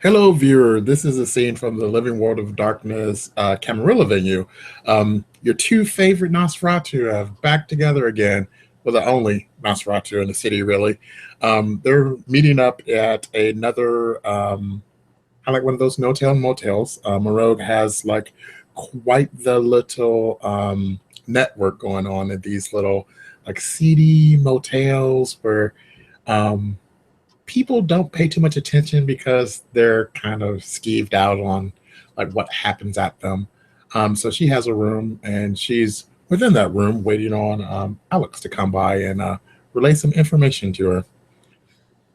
Hello, viewer. This is a scene from the Living World of Darkness Camarilla venue. Your two favorite Nosferatu have back together again. Well, the only Nosferatu in the city, really. They're meeting up at another, I like one of those no-tail motels. Morogue has like quite the little network going on in these little like seedy motels where um, people don't pay too much attention because they're kind of skeeved out on like what happens at them. So she has a room and she's within that room waiting on Alex to come by and relay some information to her.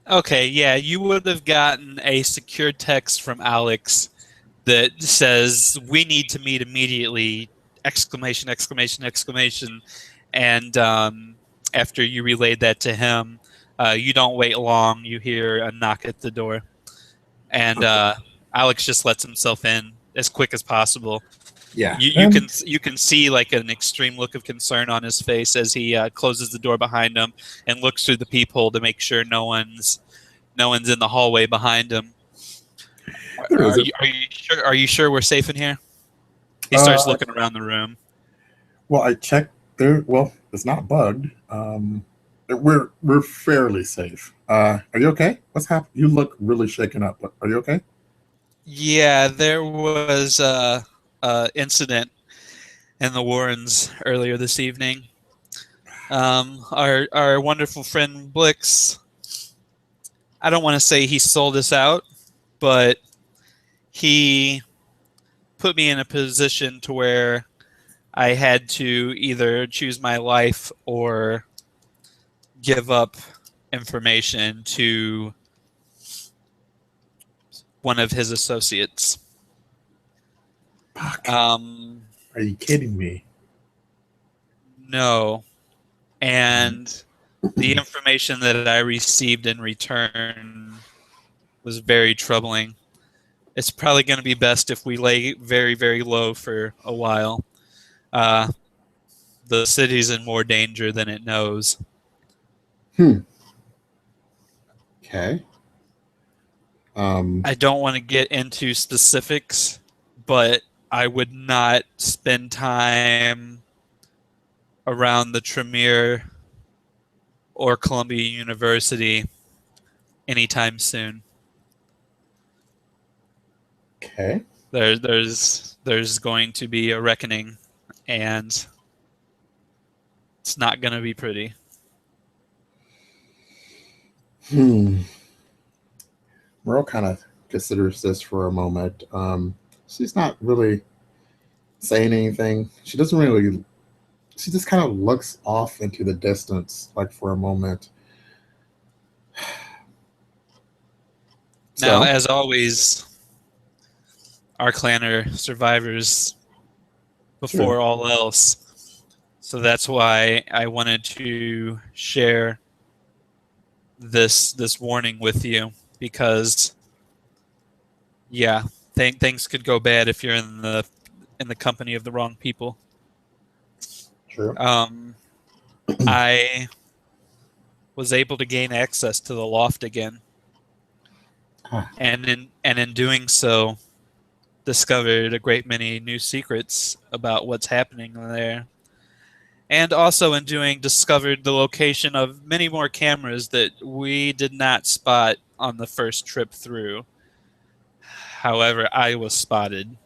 Okay, yeah, you would have gotten a secure text from Alex that says, "We need to meet immediately!" Exclamation, exclamation, exclamation. And after you relayed that to him, you don't wait long. You hear a knock at the door. And Okay. Alex just lets himself in as quick as possible. Yeah. You can see like an extreme look of concern on his face as he closes the door behind him and looks through the peephole to make sure no one's in the hallway behind him. There Are isn't. you are you sure? Are you sure we're safe in here? He starts Uh, looking around the room. well, I checked there. Well, it's not bugged. We're fairly safe. Are you okay? What's happened? You look really shaken up. Are you okay? Yeah, there was a incident in the Warrens earlier this evening. Our wonderful friend Blix. I don't want to say he sold us out, but he put me in a position to where I had to either choose my life or give up information to one of his associates. Fuck. Um, Are you kidding me? no. And the information that I received in return was very troubling. It's probably going to be best if we lay very, very low for a while. Uh, the city's in more danger than it knows. Hmm. Okay. Um. I don't want to get into specifics, but I would not spend time around the Tremere or Columbia University anytime soon. Okay. There's going to be a reckoning, and it's not going to be pretty. Hmm. Merle kind of considers this for a moment. She's not really saying anything. She doesn't really. She just kind of looks off into the distance, like for a moment. Now, So, as always, our clan are survivors true. before all else. So that's why I wanted to share this warning with you because yeah, things could go bad if you're in the company of the wrong people. True. Um, I was able to gain access to the loft again, Ah, and in doing so, discovered a great many new secrets about what's happening there. And also in doing discovered the location of many more cameras that we did not spot on the first trip through. However, I was spotted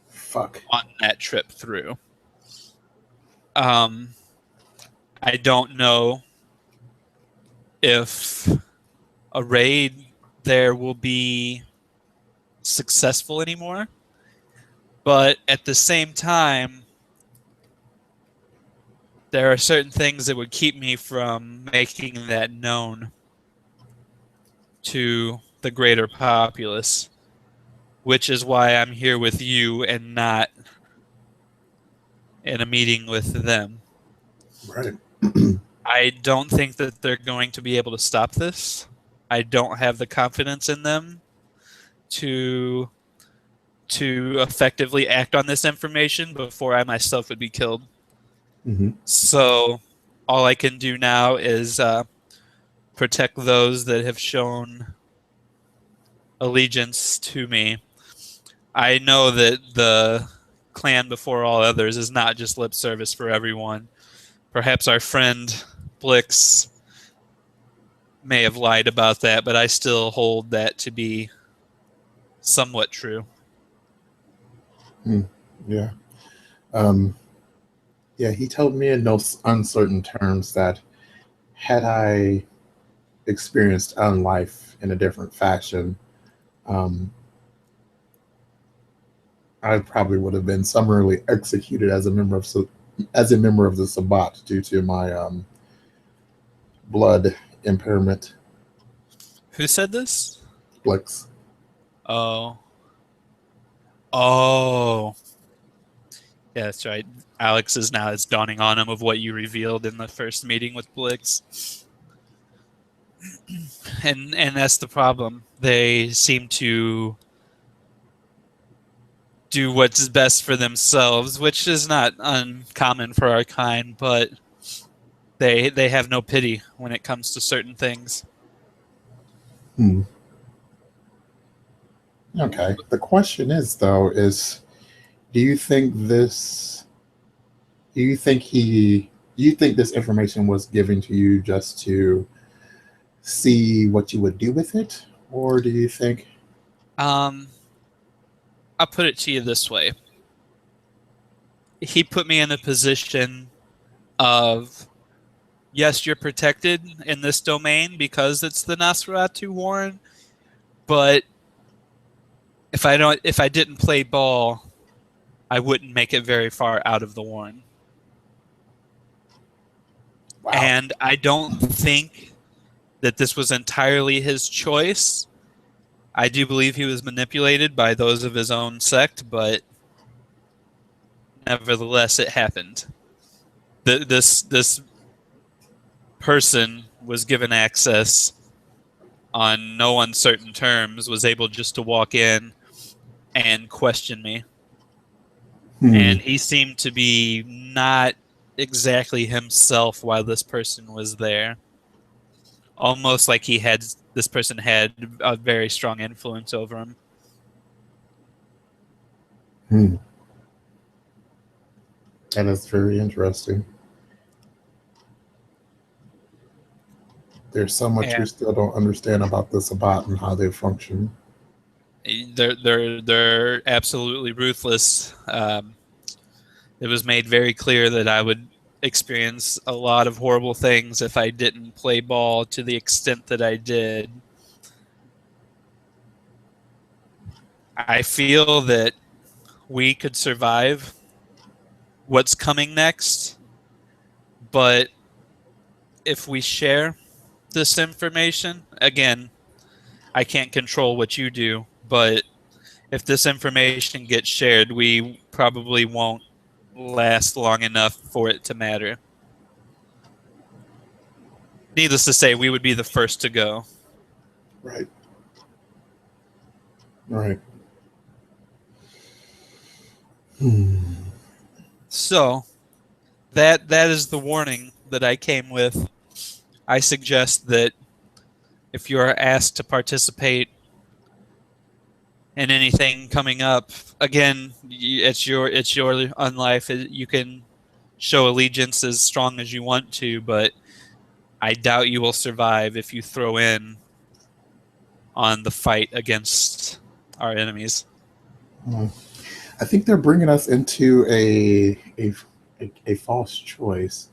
fuck. on that trip through. Um, I don't know if a raid there will be successful anymore, but at the same time, there are certain things that would keep me from making that known to the greater populace, which is why I'm here with you and not in a meeting with them. Right. I don't think that they're going to be able to stop this. I don't have the confidence in them to effectively act on this information before I myself would be killed. Hmm. So all I can do now is protect those that have shown allegiance to me. I know that the clan before all others is not just lip service for everyone. Perhaps our friend Blix may have lied about that, but I still hold that to be somewhat true. Yeah. Um, yeah, he told me in no uncertain terms that had I experienced unlife in a different fashion, um, I probably would have been summarily executed as a member of the Sabbat due to my blood impairment. Who said this? Blix. Oh. Oh. Yeah, that's right. Alex is now, it's dawning on him of what you revealed in the first meeting with Blix. And that's the problem. They seem to do what's best for themselves, which is not uncommon for our kind, but they have no pity when it comes to certain things. Hmm. Okay. The question is, though, is do you think this? Do you think he? Do you think this information was given to you just to see what you would do with it, or do you think? Um, I'll put it to you this way. He put me in a position of, yes, you're protected in this domain because it's the Nosferatu Warren, but if I didn't play ball, I wouldn't make it very far out of the Warren. Wow. And I don't think that this was entirely his choice. I do believe he was manipulated by those of his own sect, but nevertheless, it happened. This person was given access on no uncertain terms, was able just to walk in and question me. Hmm. And he seemed to be not exactly himself while this person was there. Almost like this person had a very strong influence over him. Hmm. That is very interesting. There's so much we And still don't understand about the Sabbat and how they function. they're absolutely ruthless. It was made very clear that I would experience a lot of horrible things if I didn't play ball to the extent that I did. I feel that we could survive what's coming next, but if we share this information, again, I can't control what you do, but if this information gets shared, we probably won't last long enough for it to matter. Needless to say, we would be the first to go. Right. Right. Hmm. So that is the warning that I came with. I suggest that if you are asked to participate in anything coming up, again, it's your unlife. You can show allegiance as strong as you want to, but I doubt you will survive if you throw in on the fight against our enemies. Hmm. I think they're bringing us into a false choice.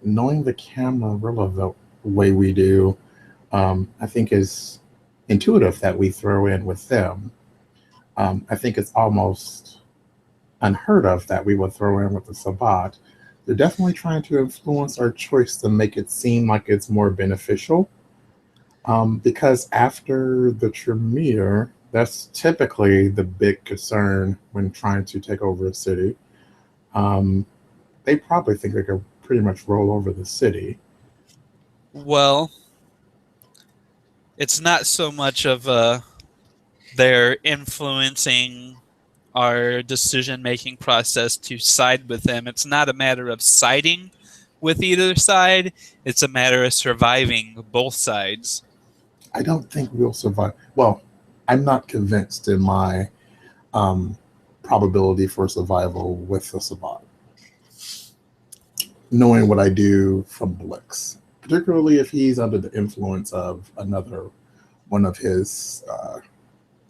Knowing the Camarilla the way we do, I think is intuitive that we throw in with them. I think it's almost unheard of that we would throw in with the Sabbat. They're definitely trying to influence our choice to make it seem like it's more beneficial. Because after the Tremere, that's typically the big concern when trying to take over a city. Um, they probably think they could pretty much roll over the city. Well, it's not so much of they're influencing our decision making process to side with them. It's not a matter of siding with either side, it's a matter of surviving both sides. I don't think we'll survive. Well, I'm not convinced in my um, probability for survival with the Sabbat, knowing what I do from Blix, particularly if he's under the influence of another one of his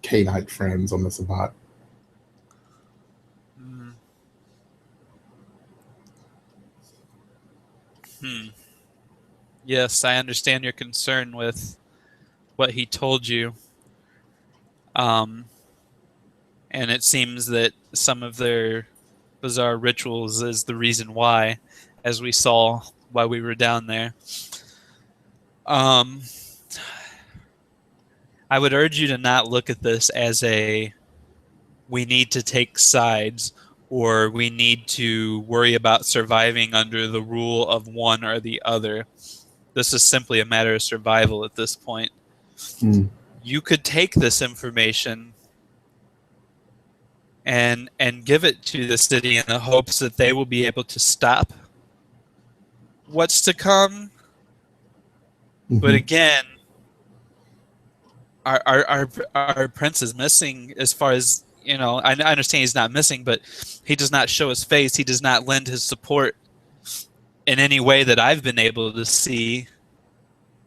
Canite friends on the Sabbat. Mm. Hmm. Yes, I understand your concern with what he told you. Um, and it seems that some of their bizarre rituals is the reason why, as we saw while we were down there. Um, I would urge you to not look at this as a we need to take sides or we need to worry about surviving under the rule of one or the other. This is simply a matter of survival at this point. Hmm. You could take this information and give it to the city in the hopes that they will be able to stop what's to come. But Hmm. again, our prince is missing as far as I understand he's not missing, but he does not show his face. He does not lend his support in any way that I've been able to see.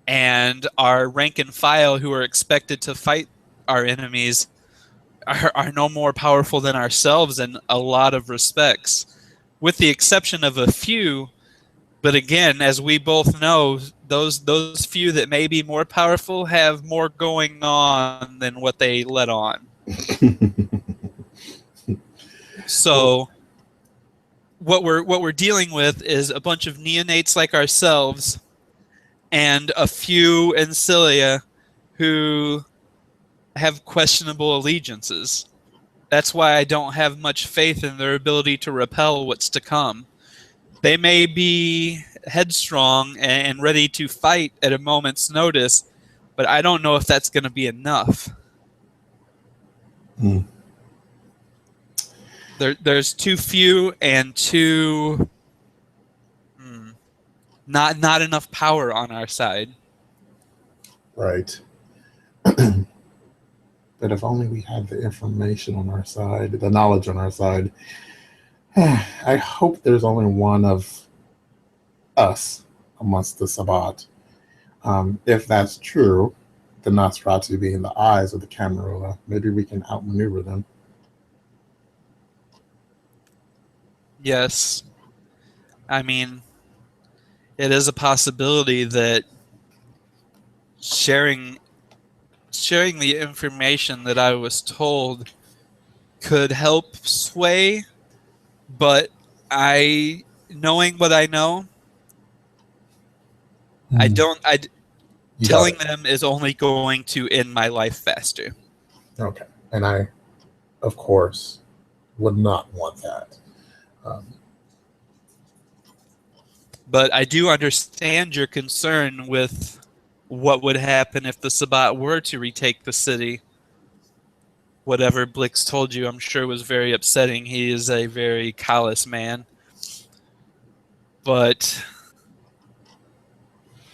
And our rank and file who are expected to fight our enemies are no more powerful than ourselves in a lot of respects, with the exception of a few. But again, as we both know, those few that may be more powerful have more going on than what they let on. Well, So what we're dealing with is a bunch of neonates like ourselves and a few Ancilia who have questionable allegiances. That's why I don't have much faith in their ability to repel what's to come. They may be headstrong and ready to fight at a moment's notice, but I don't know if that's going to be enough. hmm. There's too few and too not enough power on our side. Right. But if only we had the information on our side, the knowledge on our side. I hope there's only one of us amongst the Sabbat. If that's true, the Nosferatu being the eyes of the Camarilla, maybe we can outmaneuver them. Yes, I mean it is a possibility that sharing the information that I was told could help sway, but knowing what I know, I Hmm. don't. You got Telling it. them is only going to end my life faster. Okay. And I, of course, would not want that. Um, But I do understand your concern with what would happen if the Sabbat were to retake the city. Whatever Blix told you, I'm sure was very upsetting. He is a very callous man. But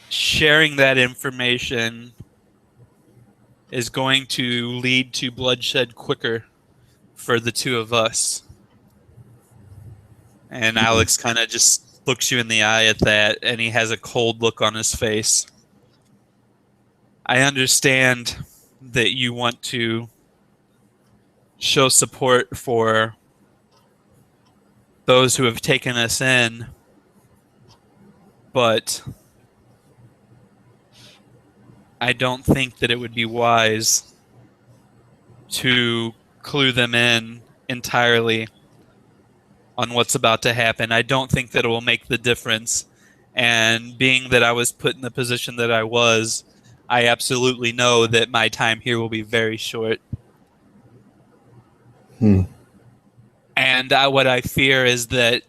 sharing that information is going to lead to bloodshed quicker for the two of us. And Alex kind of just looks you in the eye at that, and he has a cold look on his face. I understand that you want to show support for those who have taken us in, but I don't think that it would be wise to clue them in entirely on what's about to happen. I don't think that it will make the difference. And being that I was put in the position that I was, I absolutely know that my time here will be very short. hmm. And what I fear is that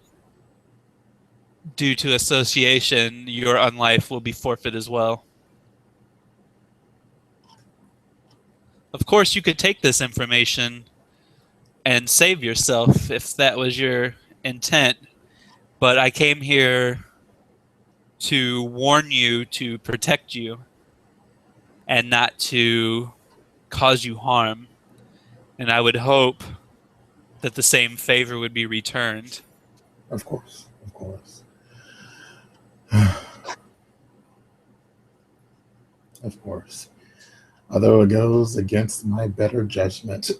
due to association, your unlife will be forfeit as well. Of course, you could take this information and save yourself if that was your intent, but I came here to warn you, to protect you, and not to cause you harm. And I would hope that the same favor would be returned. Of course, of course. Of course. Although it goes against my better judgment,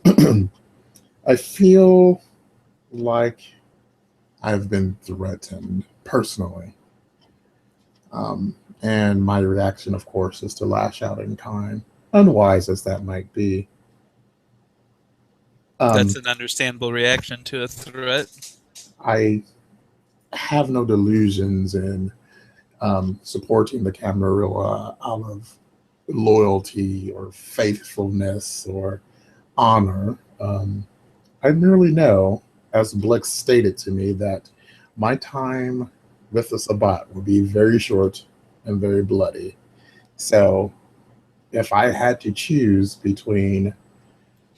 I feel like I've been threatened personally. And my reaction, of course, is to lash out in kind, unwise as that might be. That's Um, an understandable reaction to a threat. I have no delusions in supporting the Camarilla out of loyalty or faithfulness or honor. I merely know, as Blix stated to me, that my time with the Sabbat will be very short and very bloody. So if I had to choose between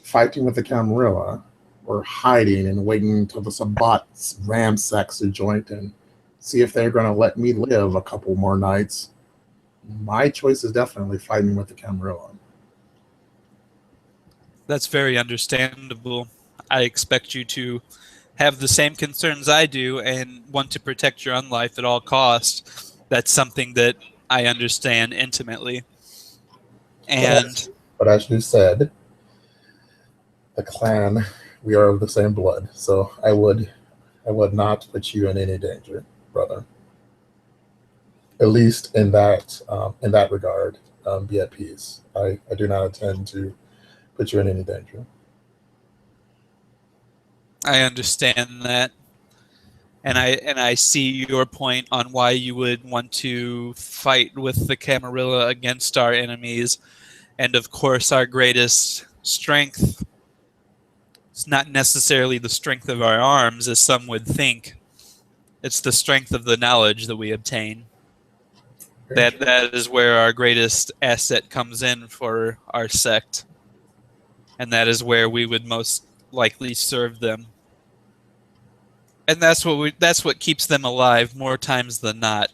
fighting with the Camarilla or hiding and waiting until the Sabbat ransacks the joint and see if they're going to let me live a couple more nights, my choice is definitely fighting with the Camarilla. That's very understandable. I expect you to have the same concerns I do and want to protect your own life at all costs. That's something that I understand intimately. But And as you said, the clan, we are of the same blood, so I would not put you in any danger, brother. At least in that regard, be at peace. I do not intend to put you in any danger. I understand that. And I see your point on why you would want to fight with the Camarilla against our enemies. And of course, our greatest strength is not necessarily the strength of our arms, as some would think. It's the strength of the knowledge that we obtain. Very That true. that is where our greatest asset comes in for our sect, and that is where we would most likely serve them. And that's what keeps them alive more times than not.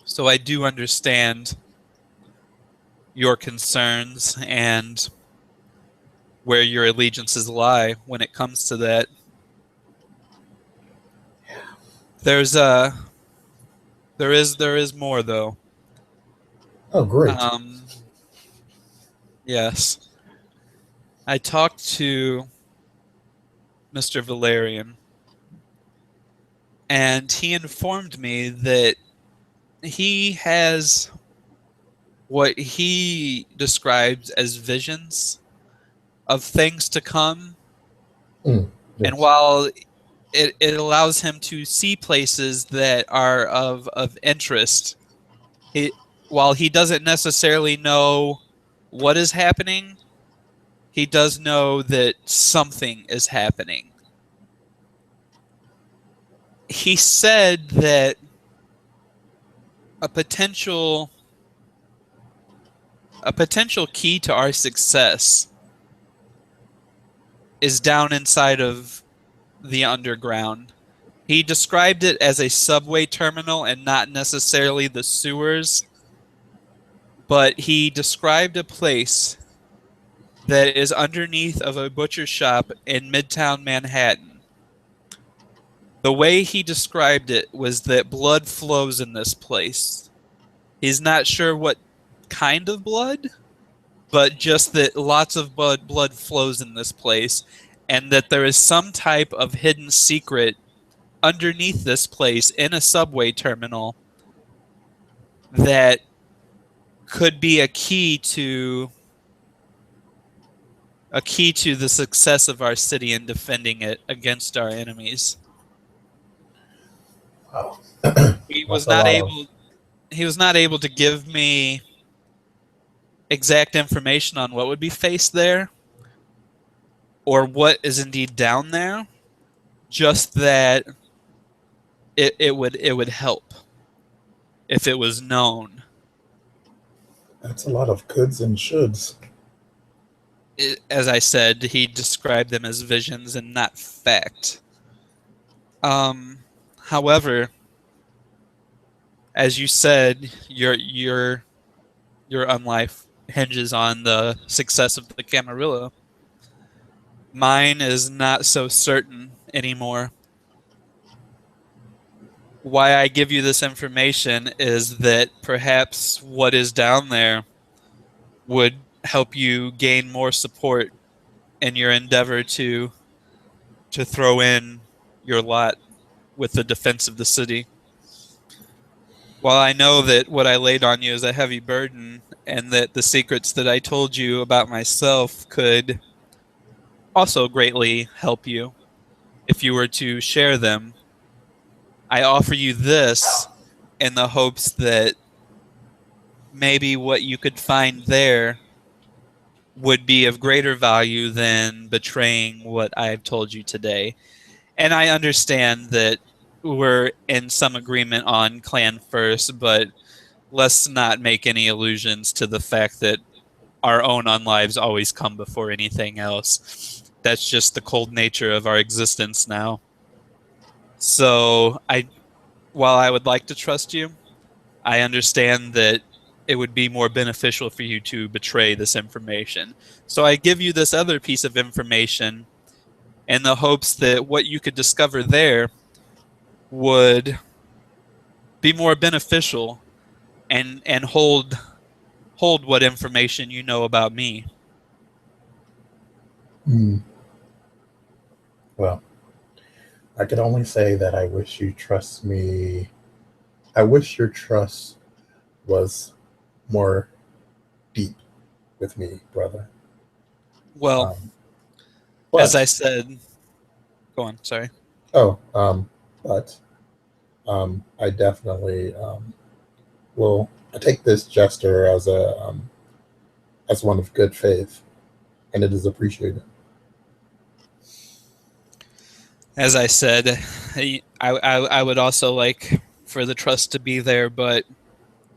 So I do understand your concerns and where your allegiances lie when it comes to that. There's there is more though. Oh, great. Um, yes, I talked to Mr. Valerian, and he informed me that he has what he describes as visions of things to come. Mm, And yes. while it allows him to see places that are of interest, he, while he doesn't necessarily know what is happening, he does know that something is happening. He said that a potential a potential key to our success is down inside of the underground. He described it as a subway terminal and not necessarily the sewers, but he described a place that is underneath of a butcher shop in Midtown Manhattan. The way he described it was that blood flows in this place. He's not sure what kind of blood, but just that lots of blood flows in this place, and that there is some type of hidden secret underneath this place in a subway terminal that could be a key to the success of our city in defending it against our enemies. Wow. He was That's a not lot of. able he was not able to give me exact information on what would be faced there or what is indeed down there, just that it would help if it was known. That's a lot of coulds and shoulds. As I said, he described them as visions and not fact. However, as you said, you're unlife. hinges on the success of the Camarilla. Mine is not so certain anymore. Why I give you this information is that perhaps what is down there would help you gain more support in your endeavor to throw in your lot with the defense of the city. While I know that what I laid on you is a heavy burden, and that the secrets that I told you about myself could also greatly help you if you were to share them, I offer you this in the hopes that maybe what you could find there would be of greater value than betraying what I've told you today. And I understand that we're in some agreement on clan first, but let's not make any allusions to the fact that our own unlives always come before anything else. That's just the cold nature of our existence now. So while I would like to trust you, I understand that it would be more beneficial for you to betray this information. So I give you this other piece of information in the hopes that what you could discover there would be more beneficial and hold what information you know about me. Hmm. Well, I could only say that I wish you trust me. I wish your trust was more deep with me, brother. Well, Um, as I but said, go on, sorry. oh, but I definitely will. I take this gesture as one of good faith, and it is appreciated. As I said, I would also like for the trust to be there, but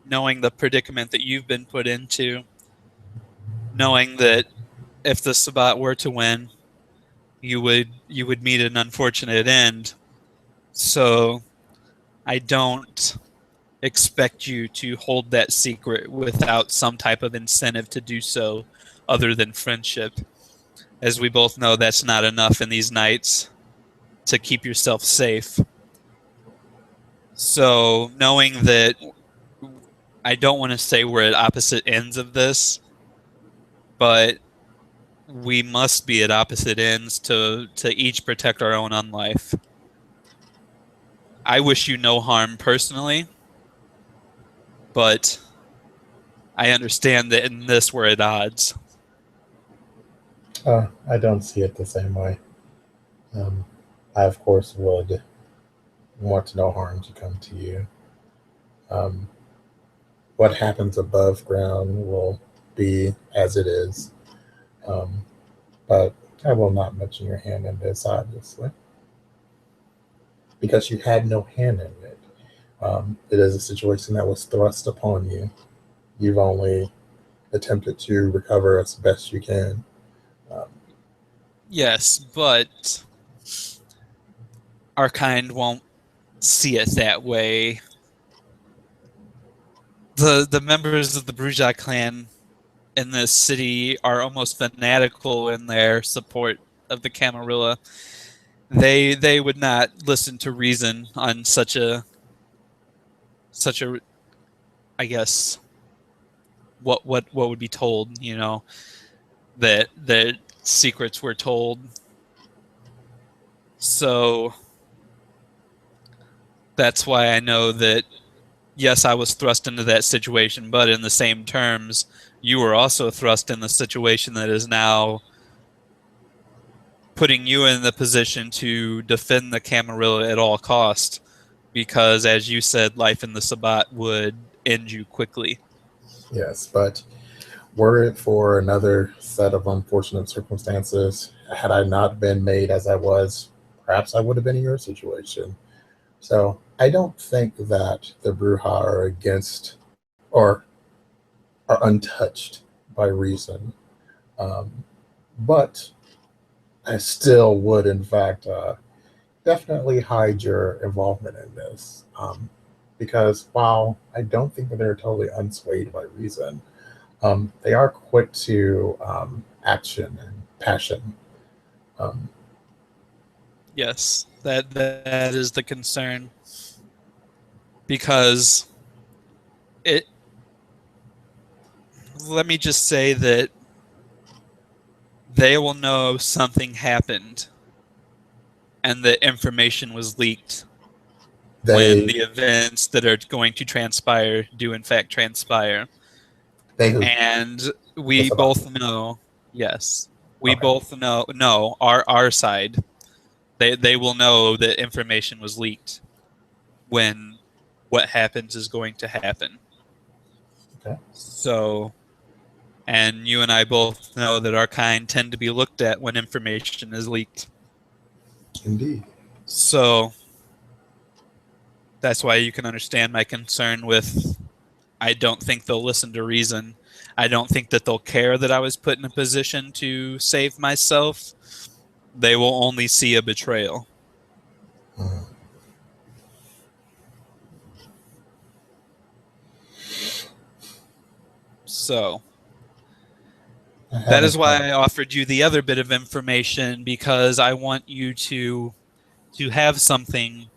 knowing the predicament that you've been put into, knowing that if the Sabbat were to win, you would meet an unfortunate end. So I don't expect you to hold that secret without some type of incentive to do so other than friendship. As we both know, that's not enough in these nights to keep yourself safe. So knowing that I don't want to say we're at opposite ends of this, but we must be at opposite ends to each protect our own unlife. I wish you no harm personally, but I understand that in this we're at odds. I don't see it the same way. Um, I, of course, would want no harm to come to you. Um, what happens above ground will be as it is. Um, but I will not mention your hand in this, obviously, because you had no hand in it. It is a situation that was thrust upon you. You've only attempted to recover as best you can. Um, Yes, but our kind won't see it that way. The members of the Bruja clan in this city are almost fanatical in their support of the Camarilla. They would not listen to reason on such a I guess what would be told, that secrets were told. So that's why I know that yes, I was thrust into that situation, but in the same terms, you were also thrust in the situation that is now putting you in the position to defend the Camarilla at all cost, because as you said, life in the Sabbat would end you quickly. yes, but were it for another set of unfortunate circumstances, had I not been made as I was, perhaps I would have been in your situation. So I don't think that the Bruja are against or are untouched by reason. Um, but I still would, in fact, definitely hide your involvement in this. Because while I don't think that they're totally unswayed by reason, They are quick to action and passion. Um, Yes, that is the concern, because it. Let me just say that they will know something happened and the information was leaked when they the events that are going to transpire do in fact transpire. they who And we What's about both know, yes, we okay. both know our side. They will know that information was leaked when what happens is going to happen. Okay. So, and you and I both know that our kind tend to be looked at when information is leaked. Indeed. So that's why you can understand my concern with, I don't think they'll listen to reason. I don't think that they'll care that I was put in a position to save myself. They will only see a betrayal. Mm. So I that haven't is why come. I offered you the other bit of information, because I want you to have something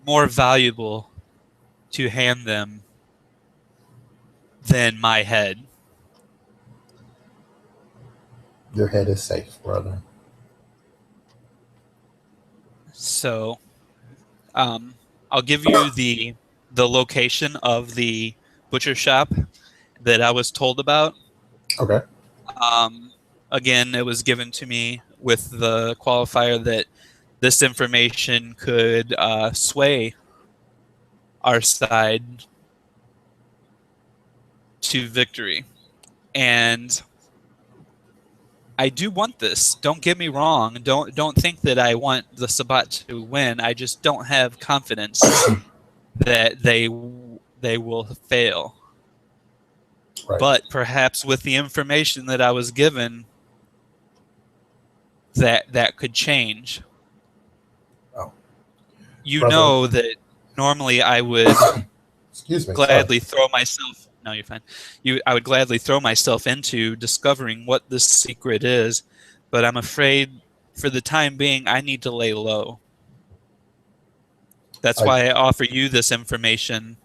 more valuable to hand them than my head. Your head is safe, brother. So I'll give you the location of the butcher shop that I was told about. Okay. Um, Again, it was given to me with the qualifier that this information could sway our side to victory. And I do want this. Don't get me wrong. Don't think that I want the Sabbat to win. I just don't have confidence that they will fail. Right. But perhaps with the information that I was given, that could change. Oh, You brother. know that normally I would Excuse me. Sorry. gladly throw myself. No, you're fine. I would gladly throw myself into discovering what this secret is, but I'm afraid for the time being I need to lay low. That's I why I offer you this information.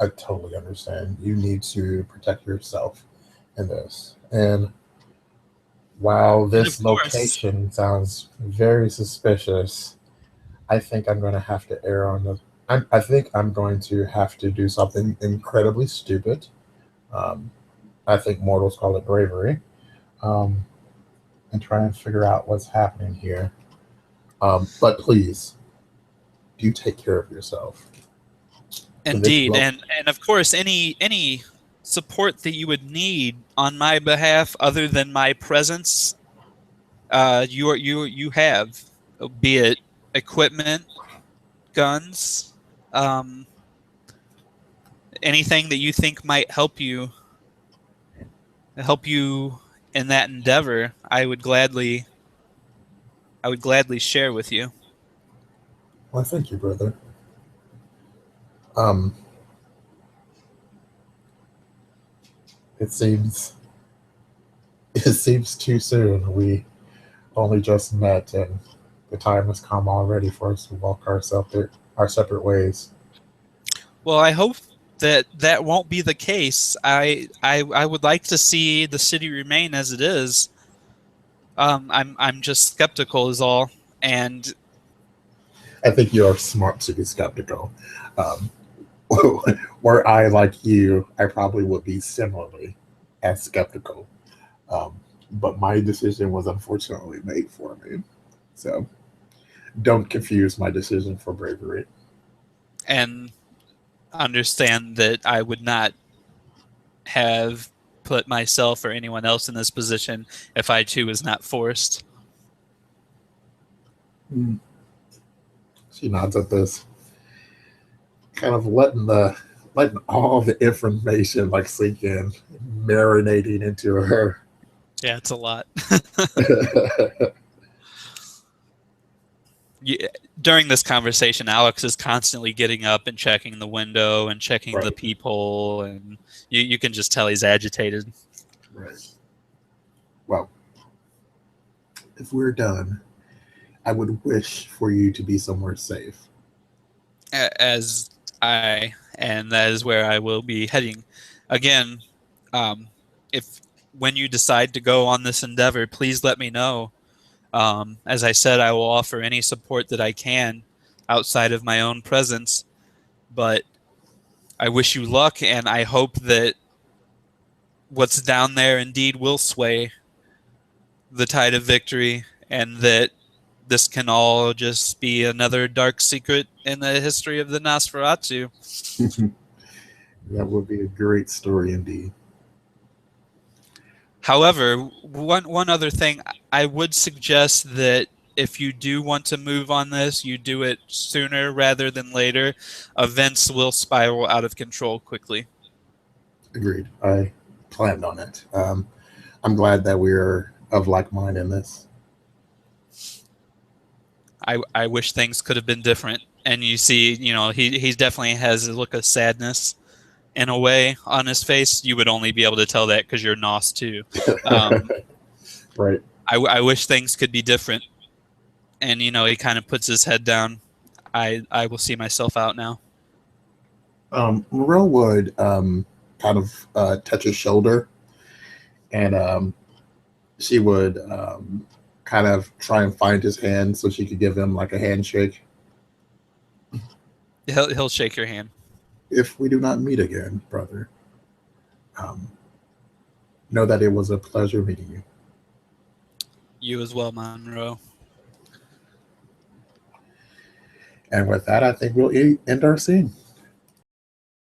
I totally understand. You need to protect yourself in this. And while And of this course, location sounds very suspicious, I think I'm going to have to err on the. I think I'm going to have to do something incredibly stupid. Um, I think mortals call it bravery. Um, and try and figure out what's happening here. But please, do take care of yourself. This indeed, look, and of course, any support that you would need on my behalf, other than my presence, you have, be it equipment, guns, um, anything that you think might help you in that endeavor. I would gladly share with you. well, thank you, brother. Um, it seems it seems too soon. We only just met, and the time has come already for us to walk our separate ways. Well, I hope that won't be the case. I would like to see the city remain as it is. I'm just skeptical is all. And I think you are smart to be skeptical. Um, were I like you, I probably would be similarly as skeptical. Um, but my decision was unfortunately made for me. So don't confuse my decision for bravery. and understand that I would not have put myself or anyone else in this position if I too was not forced. Mm. She nods at this, kind of letting all the information like sink in, marinating into her. Yeah, it's a lot. during this conversation, Alex is constantly getting up and checking the window and checking the Right. peephole, and you can just tell he's agitated. Right. Well, if we're done, I would wish for you to be somewhere safe. As and that is where I will be heading. Again, if when you decide to go on this endeavor, please let me know. As I said, I will offer any support that I can outside of my own presence. But I wish you luck, and I hope that what's down there indeed will sway the tide of victory, and that this can all just be another dark secret in the history of the Nosferatu. That would be a great story indeed. However, one other thing, I would suggest that if you do want to move on this, you do it sooner rather than later. Events will spiral out of control quickly. Agreed. I planned on it. I'm glad that we're of like mind in this. I wish things could have been different. And you see, he definitely has a look of sadness in a way on his face. You would only be able to tell that because you're Nos too. Right. I wish things could be different. And, he kind of puts his head down. I will see myself out now. Moreau would kind of touch his shoulder, and she would kind of try and find his hand so she could give him like a handshake. He'll shake your hand. If we do not meet again, brother, know that it was a pleasure meeting you. You as well, Monroe. And with that, I think we'll end our scene.